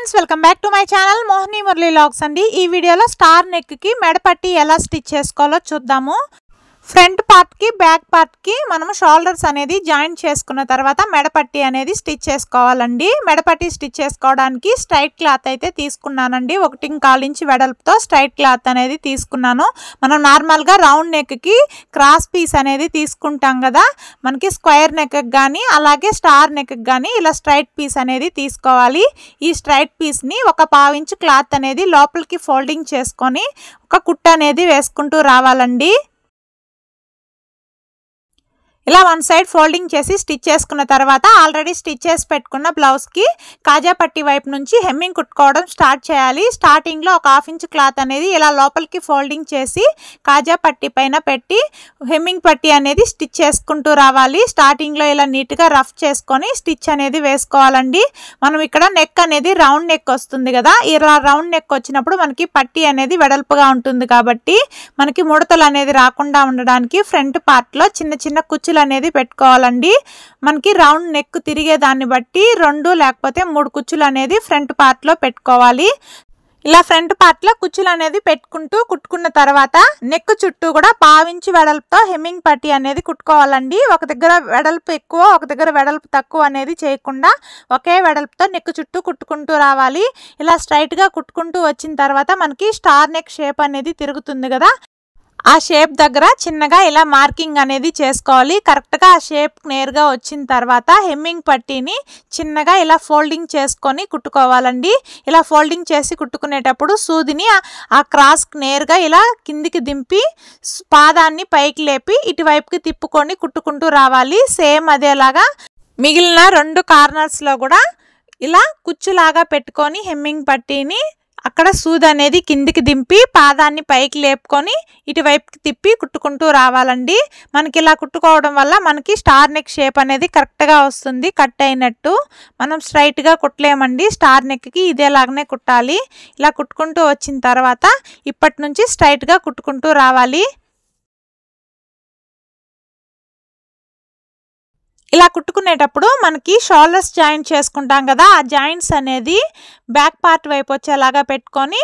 Friends welcome back to my channel Mohini Murali vlogs అండి। ఈ వీడియోలో స్టార్ నెక్ కి మెడపట్టి ఎలా స్టిచ్ చేసుకోవాలో చూద్దాము। ఫ్రంట్ పార్ట్ కి బ్యాక్ పార్ట్ కి మనము షోల్డర్స్ అనేది జాయింట్ చేసుకున్న తర్వాత మెడపట్టి అనేది స్టిచ్ చేసుకోవాలండి। మెడపట్టి స్టిచ్ చేసుకోవడానికి స్ట్రైట్ క్లాత్ అయితే తీసుకున్నానండి। 1.25 ఇంచ్ వెడల్పుతో స్ట్రైట్ క్లాత్ అనేది తీసుకున్నాను। మనం నార్మల్ గా రౌండ్ నెక్ కి క్రాస్ పీస్ అనేది తీసుకుంటాం కదా, మనకి స్క్వేర్ నెక్ కి గానీ అలాగే స్టార్ నెక్ కి గానీ ఇలా స్ట్రైట్ పీస్ అనేది తీసుకోవాలి। ఈ స్ట్రైట్ పీస్ ని 1/2 ఇంచ్ క్లాత్ అనేది లోపలికి ఫోల్డింగ్ చేసుకొని ఒక కుట్టు అనేది వేసుకుంటూ రావాలండి। ఇలా వన్ సైడ్ ఫోల్డింగ్ చేసి స్టిచ్ చేసుకున్న తర్వాత ఆల్రెడీ స్టిచ్ చేసి పెట్టుకున్న బ్లౌజ్ కి కాజా పట్టి వైపు నుంచి హెమ్మింగ్ కుట్టుకోవడం స్టార్ట్ చేయాలి। స్టార్టింగ్ లో ఒక 1/2 ఇంచ్ క్లాత్ అనేది ఇలా లోపలికి ఫోల్డింగ్ చేసి కాజా పట్టి పైన పెట్టి హెమ్మింగ్ పట్టి అనేది స్టిచ్ చేసుకుంటూ రావాలి। స్టార్టింగ్ లో ఇలా నీట్ గా రఫ్ చేసుకొని స్టిచ్ అనేది వేసుకోవాలండి। మనం ఇక్కడ నెక్ అనేది రౌండ్ నెక్ వస్తుంది కదా, ఇలా రౌండ్ నెక్ వచ్చినప్పుడు మనకి పట్టి అనేది వెడల్పుగా ఉంటుంది కాబట్టి మనకి ముడతలు అనేది రాకుండా ఉండడానికి ఫ్రంట్ పార్ట్ లో చిన్న చిన్న కుచ్చులు అనేది పెట్టుకోవాలండి। మనకి రౌండ్ నెక్ తిరిగే దాన్ని బట్టి 2 లేకపోతే 3 కుచ్చులు అనేది ఫ్రంట్ పార్ట్ లో పెట్టుకోవాలి। ఇలా ఫ్రంట్ పార్ట్ లో కుచ్చులు అనేది పెట్టుకుంటూ కుట్టుకున్న తర్వాత నెక్ చుట్టూ కూడా 1/2 ఇంచ్ వెడల్పుతో హెమ్మింగ్ పట్టి అనేది కుట్టుకోవాలండి। ఒక దగ్గర వెడల్పు ఎక్కువ ఒక దగ్గర వెడల్పు తక్కువ అనేది చేయకుండా ఒకే వెడల్పుతో నెక్ చుట్టూ కుట్టుకుంటూ రావాలి। ఇలా స్ట్రైట్ గా కుట్టుకుంటూ వచ్చిన తర్వాత మనకి స్టార్ నెక్ షేప్ అనేది తిరుగుతుంది కదా, ఆ షేప్ దగ్గర చిన్నగా ఇలా మార్కింగ్ అనేది చేసుకోవాలి। కరెక్ట్ గా ఆ షేప్ నేరుగా వచ్చిన తర్వాత హెమ్మింగ్ పట్టీని చిన్నగా ఇలా ఫోల్డింగ్ చేసుకొని కుట్టుకోవాలండి। ఇలా ఫోల్డింగ్ చేసి కుట్టుకునేటప్పుడు సూదిని ఆ క్రాస్ నేరుగా ఇలా కిందికి దింపి పాదాన్ని పైకి లేపి ఇటువైపుకి తిప్పుకొని కుట్టుకుంటూ రావాలి। సేమ్ అదేలాగా మిగిలిన 2 కార్నర్స్ లో కూడా ఇలా కుచ్చులాగా పెట్టుకొని హెమ్మింగ్ పట్టీని అక్కడ సూది అనేది కిందికి దింపి పాదాన్ని పైకి లేపుకొని ఇటువైపుకి తిప్పి కుట్టుకుంటూ రావాలండి। మనకి ఇలా కుట్టుకోవడం వల్ల మనకి స్టార్ నెక్ షేప్ అనేది కరెక్ట్గా వస్తుంది, కట్ అయినట్టు। మనం స్ట్రైట్గా కుట్టలేమండి, స్టార్ నెక్కి ఇదేలాగానే కుట్టాలి। ఇలా కుట్టుకుంటూ వచ్చిన తర్వాత ఇప్పటి నుంచి స్ట్రైట్గా కుట్టుకుంటూ రావాలి। ఇలా కుట్టుకునేటప్పుడు మనకి షోల్డర్స్ జాయింట్ చేసుకుంటాం కదా, ఆ జాయింట్స్ అనేది బ్యాక్ పార్ట్ వైపు వచ్చేలాగా పెట్టుకొని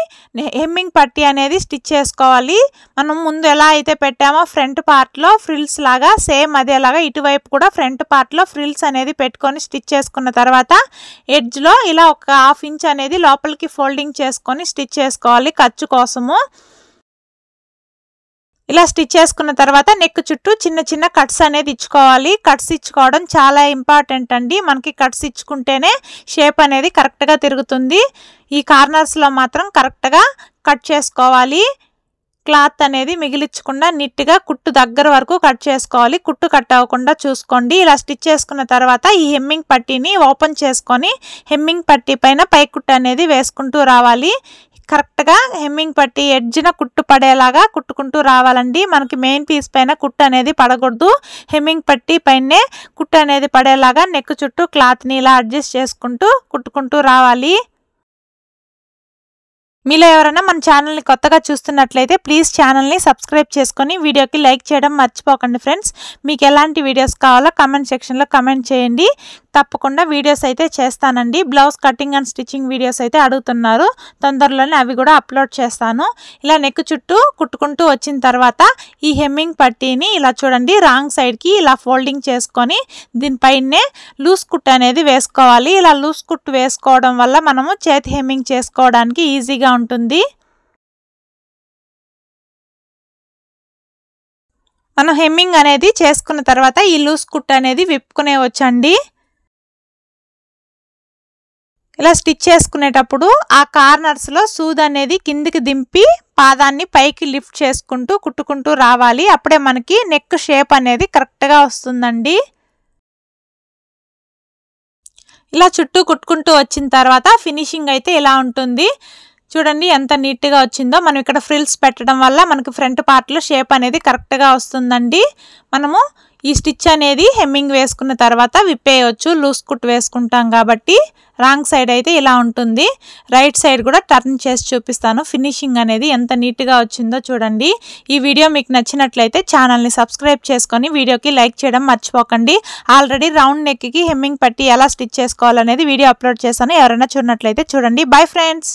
హెమ్మింగ్ పట్టి అనేది స్టిచ్ చేసుకోవాలి। మనం ముందు ఎలా అయితే పెట్టామో ఫ్రంట్ పార్ట్లో ఫ్రిల్స్ లాగా సేమ్ అదేలాగా ఇటువైపు కూడా ఫ్రంట్ పార్ట్లో ఫ్రిల్స్ అనేది పెట్టుకొని స్టిచ్ చేసుకున్న తర్వాత ఎడ్జ్లో ఇలా ఒక 1/2 ఇంచ్ అనేది లోపలికి ఫోల్డింగ్ చేసుకొని స్టిచ్ చేసుకోవాలి ఖర్చు కోసము। ఇలా స్టిచ్ చేసుకున్న తర్వాత నెక్ చుట్టూ చిన్న చిన్న కట్స్ అనేది ఇచ్చుకోవాలి। కట్స్ ఇచ్చుకోవడం చాలా ఇంపార్టెంట్ అండి, మనకి కట్స్ ఇచ్చుకుంటేనే షేప్ అనేది కరెక్ట్గా తిరుగుతుంది। ఈ కార్నర్స్లో మాత్రం కరెక్ట్గా కట్ చేసుకోవాలి। క్లాత్ అనేది మిగిలించకుండా నీట్గా కుట్టు దగ్గర వరకు కట్ చేసుకోవాలి, కుట్టు కట్ అవ్వకుండా చూసుకోండి। ఇలా స్టిచ్ చేసుకున్న తర్వాత ఈ హెమ్మింగ్ పట్టీని ఓపెన్ చేసుకొని హెమ్మింగ్ పట్టీ పైన పై కుట్టు అనేది వేసుకుంటూ రావాలి। కరెక్ట్గా హెమ్మింగ్ పట్టి ఎడ్జ్న కుట్టు పడేలాగా కుట్టుకుంటూ రావాలండి। మనకి మెయిన్ పీస్ పైన కుట్టు అనేది పడకూడదు, హెమ్మింగ్ పట్టి పైనే కుట్టు అనేది పడేలాగా నెక్ చుట్టూ క్లాత్ని ఇలా అడ్జస్ట్ చేసుకుంటూ కుట్టుకుంటూ రావాలి। మీలో ఎవరైనా మన ఛానల్ని కొత్తగా చూస్తున్నట్లయితే ప్లీజ్ ఛానల్ని సబ్స్క్రైబ్ చేసుకొని వీడియోకి లైక్ చేయడం మర్చిపోకండి ఫ్రెండ్స్। మీకు ఎలాంటి వీడియోస్ కావాలో కామెంట్ సెక్షన్లో కామెంట్ చేయండి, తప్పకుండా వీడియోస్ అయితే చేస్తానండి। Blouse cutting and stitching videos అయితే అడుగుతున్నారు, తొందరలోనే అవి కూడా అప్లోడ్ చేస్తాను। ఇలా నెక్ చుట్టూ కుట్టుకుంటూ వచ్చిన తర్వాత ఈ హెమ్మింగ్ పట్టీని ఇలా చూడండి రాంగ్ సైడ్కి ఇలా ఫోల్డింగ్ చేసుకొని దీనిపైనే లూజ్ కుట్టు అనేది వేసుకోవాలి। ఇలా లూజ్ కుట్టు వేసుకోవడం వల్ల మనము చేతి హెమ్మింగ్ చేసుకోవడానికి ఈజీగా ఉంటుంది। మనం హెమ్మింగ్ అనేది చేసుకున్న తర్వాత ఈ లూజ్ కుట్టు అనేది విప్పుకునే వచ్చండి। ఇలా స్టిచ్ చేసుకునేటప్పుడు ఆ కార్నర్స్లో సూది అనేది కిందికి దింపి పాదాన్ని పైకి లిఫ్ట్ చేసుకుంటూ కుట్టుకుంటూ రావాలి, అప్పుడే మనకి నెక్ షేప్ అనేది కరెక్ట్గా వస్తుందండి। ఇలా చుట్టూ కుట్టుకుంటూ వచ్చిన తర్వాత ఫినిషింగ్ అయితే ఇలా ఉంటుంది, చూడండి ఎంత నీట్గా వచ్చిందో। మనం ఇక్కడ ఫ్రిల్స్ పెట్టడం వల్ల మనకి ఫ్రంట్ పార్ట్లో షేప్ అనేది కరెక్ట్గా వస్తుందండి। మనము ఈ స్టిచ్ అనేది హెమ్మింగ్ వేసుకున్న తర్వాత విప్పేయవచ్చు, లూజ్ కుట్టు వేసుకుంటాం కాబట్టి రాంగ్ సైడ్ అయితే ఇలా ఉంటుంది. రైట్ సైడ్ కూడా టర్న్ చేసి చూపిస్తాను. ఫినిషింగ్ అనేది ఎంత నీట్గా వచ్చిందో చూడండి. ఈ వీడియో మీకు నచ్చినట్లయితే ఛానల్ని సబ్స్క్రైబ్ చేసుకొని వీడియోకి లైక్ చేయడం మర్చిపోకండి. ఆల్రెడీ రౌండ్ నెక్కి హెమ్మింగ్ పట్టి ఎలా స్టిచ్ చేసుకోవాలనేది వీడియో అప్లోడ్ చేశాను. ఎవరైనా చూడనట్లయితే చూడండి. Bye friends.